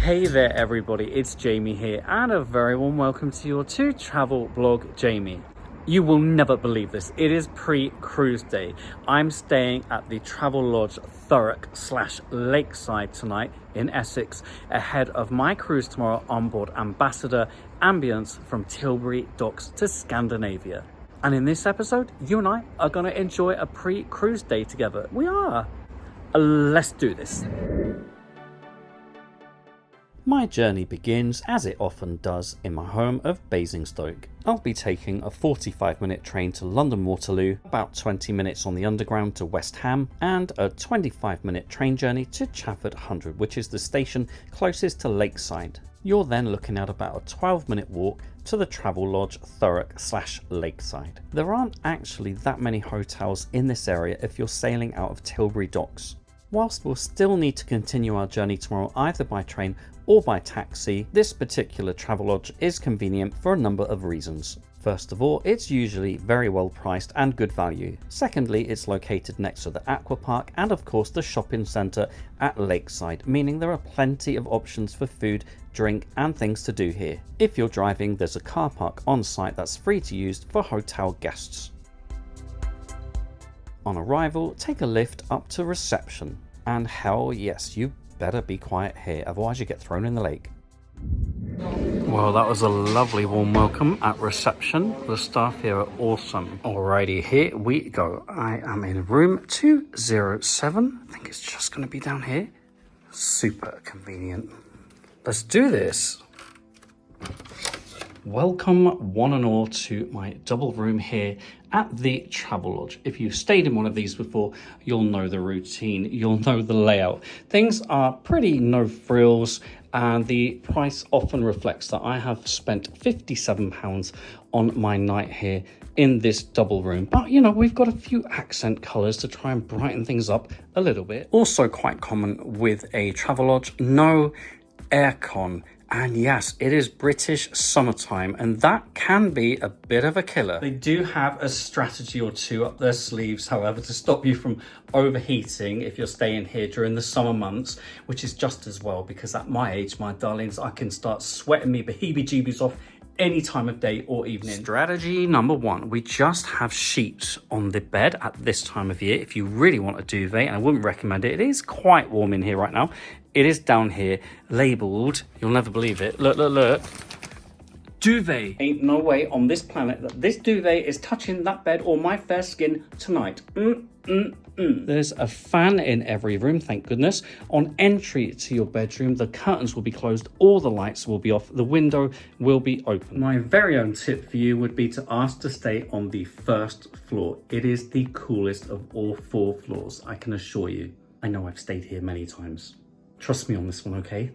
Hey there everybody, it's Jamie here and a very warm welcome to your travel blog Jamie. You will never believe this, it is pre-cruise day. I'm staying at the Travelodge Thurrock / Lakeside tonight in Essex ahead of my cruise tomorrow on board Ambassador Ambience from Tilbury Docks to Scandinavia. And in this episode, you and I are going to enjoy a pre-cruise day together. We are. Let's do this. My journey begins, as it often does, in my home of Basingstoke. I'll be taking a 45-minute train to London Waterloo, about 20 minutes on the Underground to West Ham, and a 25-minute train journey to Chafford 100, which is the station closest to Lakeside. You're then looking at about a 12-minute walk to the Travelodge Thurrock / Lakeside. There aren't actually that many hotels in this area if you're sailing out of Tilbury Docks. Whilst we'll still need to continue our journey tomorrow either by train or by taxi, this particular Travelodge is convenient for a number of reasons. First of all, it's usually very well priced and good value. Secondly, it's located next to the aqua park and of course the shopping centre at Lakeside, meaning there are plenty of options for food, drink and things to do here. If you're driving, there's a car park on site that's free to use for hotel guests. On arrival, take a lift up to reception. And hell yes, you better be quiet here, otherwise you get thrown in the lake. Well, that was a lovely warm welcome at reception. The staff here are awesome. Alrighty, here we go. I am in room 207. I think it's just going to be down here. Super convenient. Let's do this. Welcome one and all to my double room here at the Travelodge. If you've stayed in one of these before, you'll know the routine, you'll know the layout. Things are pretty no frills and the price often reflects that. I have spent £57 on my night here in this double room. But you know, we've got a few accent colours to try and brighten things up a little bit. Also quite common with a Travelodge, no aircon. And yes, it is British summertime, and that can be a bit of a killer. They do have a strategy or two up their sleeves, however, to stop you from overheating if you're staying here during the summer months, which is just as well, because at my age, my darlings, I can start sweating me beheebie-jeebies off any time of day or evening. Strategy number one, we just have sheets on the bed at this time of year. If you really want a duvet, and I wouldn't recommend it, it is quite warm in here right now. It is down here labelled, you'll never believe it, look, duvet. Ain't no way on this planet that this duvet is touching that bed or my fair skin tonight. There's a fan in every room, thank goodness. On entry to your bedroom, the curtains will be closed, all the lights will be off, the window will be open. My very own tip for you would be to ask to stay on the first floor. It is the coolest of all 4 floors, I can assure you. I know I've stayed here many times. Trust me on this one, okay?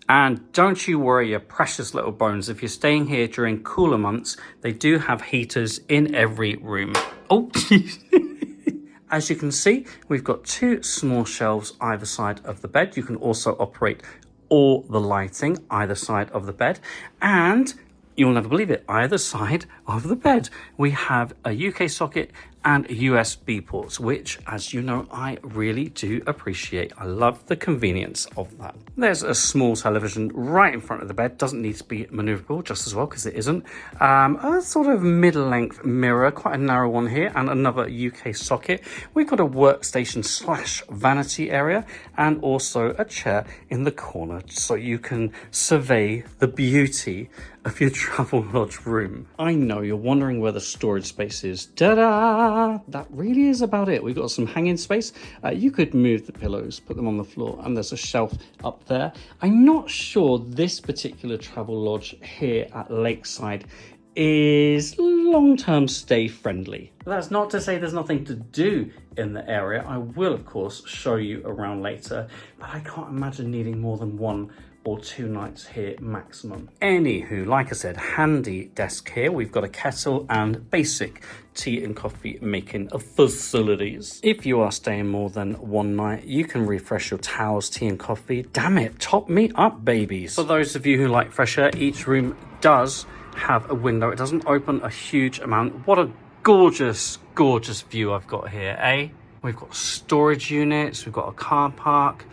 And don't you worry your precious little bones. If you're staying here during cooler months, they do have heaters in every room. Oh, as you can see, we've got 2 small shelves either side of the bed. You can also operate all the lighting either side of the bed. And you'll never believe it, either side of the bed, we have a UK socket and USB ports, which, as you know, I really do appreciate. I love the convenience of that. There's a small television right in front of the bed. Doesn't need to be maneuverable, just as well, because it isn't. A sort of middle-length mirror, quite a narrow one here, and another UK socket. We've got a workstation / vanity area, and also a chair in the corner, so you can survey the beauty of your Travelodge room. I know you're wondering where the storage space is. Ta-da! That really is about it. We've got some hanging space. You could move the pillows, put them on the floor, and there's a shelf up there. I'm not sure this particular Travelodge here at Lakeside is long-term stay friendly. That's not to say there's nothing to do in the area. I will, of course, show you around later, but I can't imagine needing more than 1 or 2 nights here maximum. Anywho, like I said, handy desk here. We've got a kettle and basic tea and coffee making facilities. If you are staying more than 1 night, you can refresh your towels, tea and coffee. Damn it, top me up, babies. For those of you who like fresh air, each room does have a window. It doesn't open a huge amount. What a gorgeous, gorgeous view I've got here, eh? We've got storage units, we've got a car park.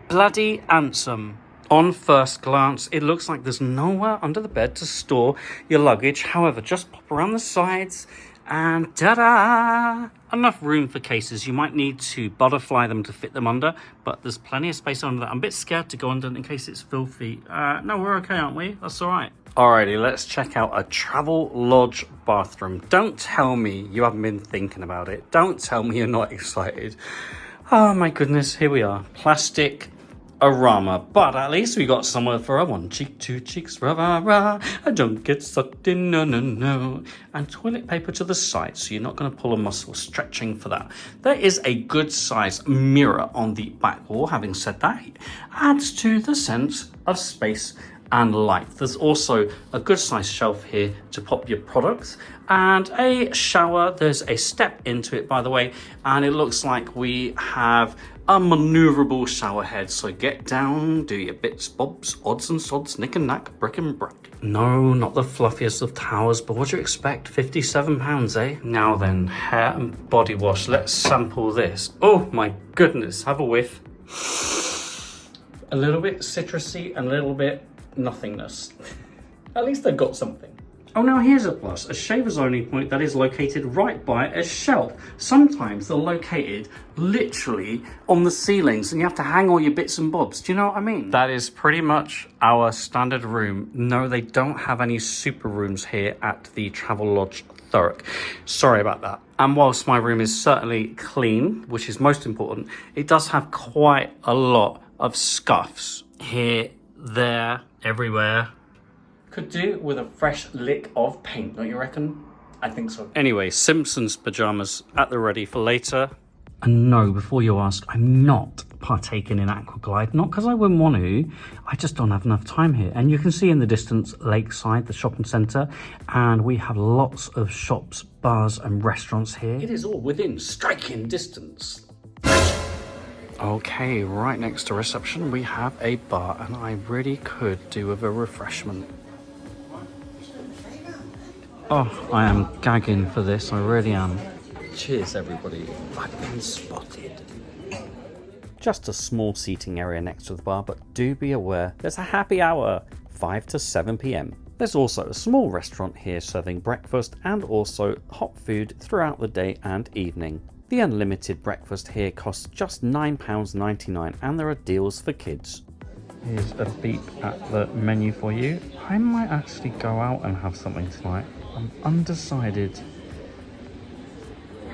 Bloody handsome. On first glance, it looks like there's nowhere under the bed to store your luggage. However, just pop around the sides and ta-da! Enough room for cases. You might need to butterfly them to fit them under, but there's plenty of space under that. I'm a bit scared to go under in case it's filthy. No, we're okay, aren't we? That's all right. Alrighty, let's check out a Travelodge bathroom. Don't tell me you haven't been thinking about it. Don't tell me you're not excited. Oh my goodness, here we are. Plastic arama, but at least we got somewhere for a one cheek, two cheeks, rah rah rah. I don't get sucked in, no no no. And toilet paper to the side, so you're not going to pull a muscle, stretching for that. There is a good size mirror on the back wall. Having said that, it adds to the sense of space and light. There's also a good size shelf here to pop your products and a shower. There's a step into it, by the way, and it looks like we have a maneuverable shower head. So get down, do your bits, bobs, odds and sods, knick and knack, brick and brack. No, not the fluffiest of towels, but what do you expect? £57, eh? Now then, hair and body wash. Let's sample this. Oh my goodness, have a whiff. A little bit citrusy and a little bit nothingness. At least they've got something. Oh, now here's a plus. A shaver's only point that is located right by a shelf. Sometimes they're located literally on the ceilings and you have to hang all your bits and bobs. Do you know what I mean? That is pretty much our standard room. No, they don't have any super rooms here at the Travelodge Thurrock. Sorry about that. And whilst my room is certainly clean, which is most important, it does have quite a lot of scuffs here, there, everywhere. Could do with a fresh lick of paint, don't you reckon? I think so. Anyway, Simpsons pajamas at the ready for later. And no, before you ask, I'm not partaking in Aquaglide. Not because I wouldn't want to, I just don't have enough time here. And you can see in the distance Lakeside, the shopping centre, and we have lots of shops, bars and restaurants here. It is all within striking distance. Okay, right next to reception we have a bar, and I really could do with a refreshment. Oh, I am gagging for this, I really am. Cheers everybody, I've been spotted. Just a small seating area next to the bar, but do be aware there's a happy hour, 5 to 7 p.m. There's also a small restaurant here serving breakfast and also hot food throughout the day and evening. The unlimited breakfast here costs just £9.99 and there are deals for kids. Here's a beep at the menu for you. I might actually go out and have something tonight. I'm undecided.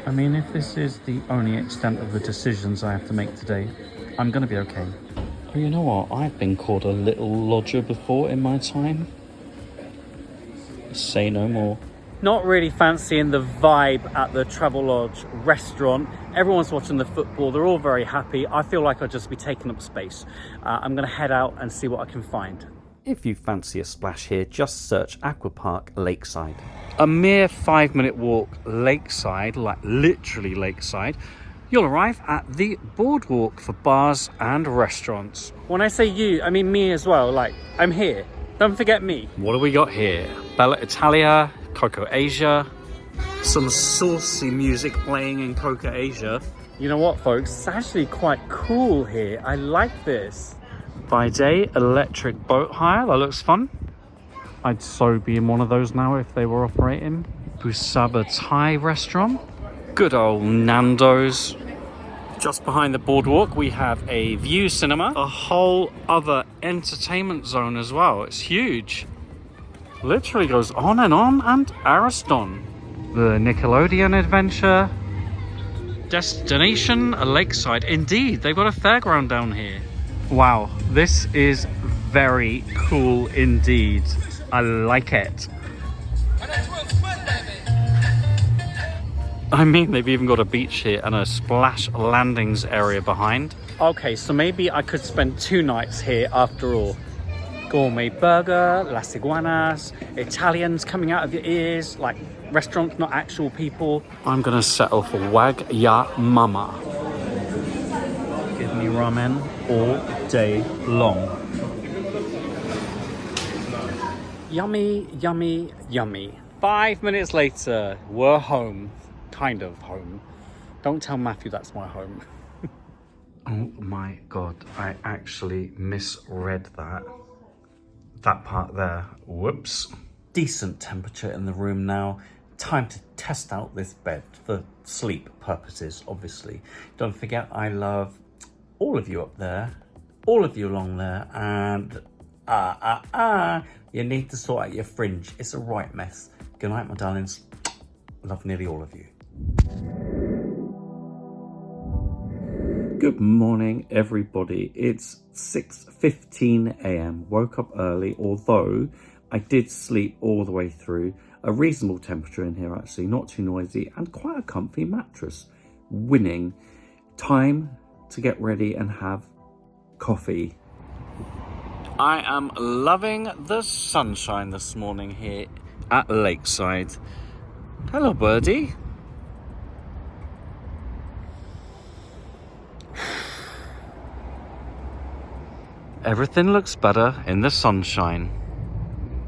I mean, if this is the only extent of the decisions I have to make today, I'm going to be okay. But you know what? I've been called a little lodger before in my time. Say no more. Not really fancying the vibe at the Travelodge restaurant. Everyone's watching the football. They're all very happy. I feel like I'll just be taking up space. I'm going to head out and see what I can find. If you fancy a splash here, just search Aqua Park Lakeside. A mere 5-minute walk lakeside, like literally lakeside, you'll arrive at the Boardwalk for bars and restaurants. When I say you, I mean me as well. Like, I'm here. Don't forget me. What do we got here? Bella Italia, Coco Asia, some saucy music playing in Coco Asia. You know what, folks? It's actually quite cool here. I like this. By day, electric boat hire. That looks fun. I'd so be in one of those now if they were operating. Busaba Thai restaurant. Good old Nando's. Just behind the Boardwalk, we have a View Cinema. A whole other entertainment zone as well. It's huge. Literally goes on and Ariston. The Nickelodeon adventure. Destination Lakeside. Indeed, they've got a fairground down here. Wow, this is very cool indeed. I like it. I mean, they've even got a beach here and a splash landings area behind. Okay, so maybe I could spend 2 nights here after all. Gourmet burger, las iguanas, Italians coming out of your ears, like restaurants, not actual people. I'm gonna settle for Wagamama. Give me ramen all day long. Yummy, yummy, yummy. 5 minutes later, we're home. Kind of home. Don't tell Matthew that's my home. Oh Oh my God, I actually misread that part there. Whoops. Decent temperature in the room now. Time to test out this bed for sleep purposes, obviously. Don't forget, I love all of you up there, all of you along there, and you need to sort out your fringe. It's a right mess. Good night, my darlings. Love nearly all of you. Good morning, everybody. It's 6:15 a.m. Woke up early, although I did sleep all the way through. A reasonable temperature in here, actually, not too noisy, and quite a comfy mattress. Winning. Time to get ready and have coffee. I am loving the sunshine this morning here at Lakeside. Hello, birdie. Everything looks better in the sunshine.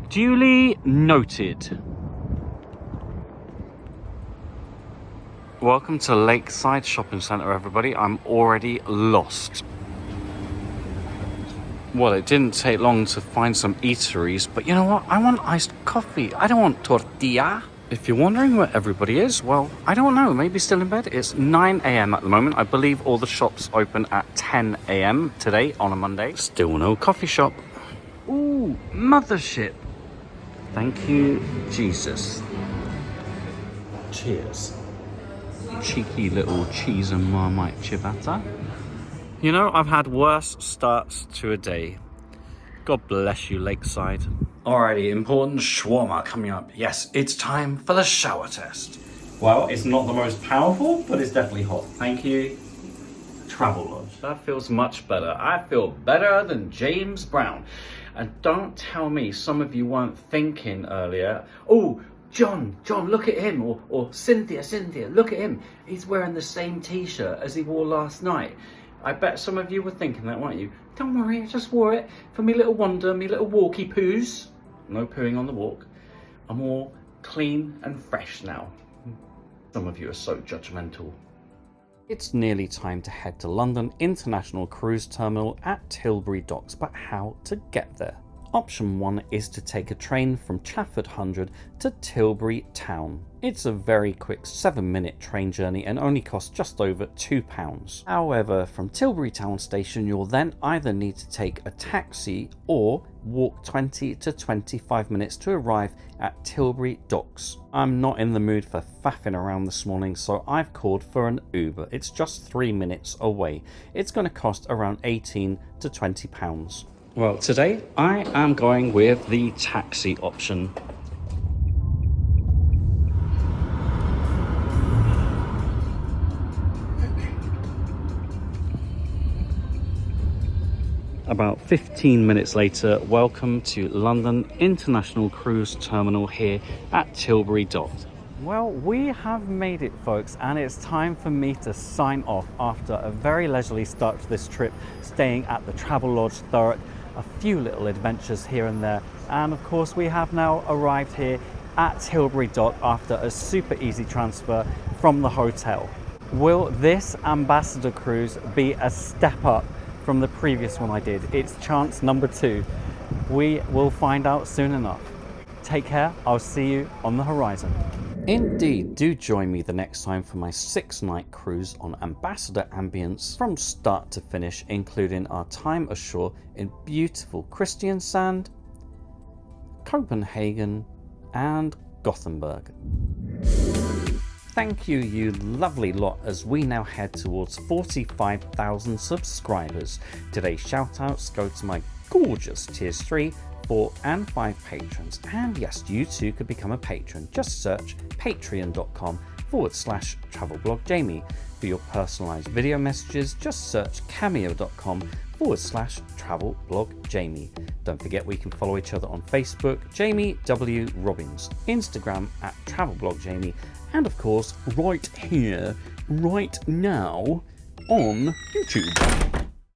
Duly noted. Welcome to Lakeside Shopping Centre, everybody. I'm already lost. Well, it didn't take long to find some eateries, but you know what? I want iced coffee. I don't want tortilla. If you're wondering where everybody is, well, I don't know. Maybe still in bed. It's 9 a.m. at the moment. I believe all the shops open at 10 a.m. today on a Monday. Still no coffee shop. Ooh, mothership. Thank you, Jesus. Cheers. Cheeky little cheese and Marmite ciabatta. You know, I've had worse starts to a day. God bless you, Lakeside. Alrighty, important shawarma coming up. Yes, it's time for the shower test. Well, it's not the most powerful, but it's definitely hot. Thank you, Travelodge. That feels much better. I feel better than James Brown. And don't tell me some of you weren't thinking earlier, oh, John, look at him, or Cynthia, look at him. He's wearing the same t-shirt as he wore last night. I bet some of you were thinking that, weren't you? Don't worry, I just wore it for me little wonder, me little walkie poos. No pooing on the walk. I'm all clean and fresh now. Some of you are so judgmental. It's nearly time to head to London International Cruise Terminal at Tilbury Docks, but how to get there? Option 1 is to take a train from Chafford 100 to Tilbury Town. It's a very quick 7-minute train journey and only costs just over £2. However, from Tilbury Town Station you'll then either need to take a taxi or walk 20 to 25 minutes to arrive at Tilbury Docks. I'm not in the mood for faffing around this morning, so I've called for an Uber. It's just 3 minutes away. It's going to cost around £18 to £20. Well, today I am going with the taxi option. About 15 minutes later, welcome to London International Cruise Terminal here at Tilbury Docks. Well, we have made it, folks, and it's time for me to sign off after a very leisurely start to this trip, staying at the Travelodge Thurrock. A few little adventures here and there, and of course we have now arrived here at Tilbury Dock after a super easy transfer from the hotel. Will this Ambassador cruise be a step up from the previous one I did? It's chance number 2. We will find out soon enough. Take care, I'll see you on the horizon. Indeed, do join me the next time for my 6-night cruise on Ambassador Ambience from start to finish, including our time ashore in beautiful Kristiansand, Copenhagen and Gothenburg. Thank you, you lovely lot, as we now head towards 45,000 subscribers. Today's shoutouts go to my gorgeous Tiers 3, 4 and 5 patrons, and yes, you too could become a patron. Just search patreon.com/travelblogjamie. For your personalized video messages, just search cameo.com/travelblogjamie. Don't forget we can follow each other on Facebook, Jamie W. Robbins, Instagram at travelblogjamie, and of course right here, right now on YouTube.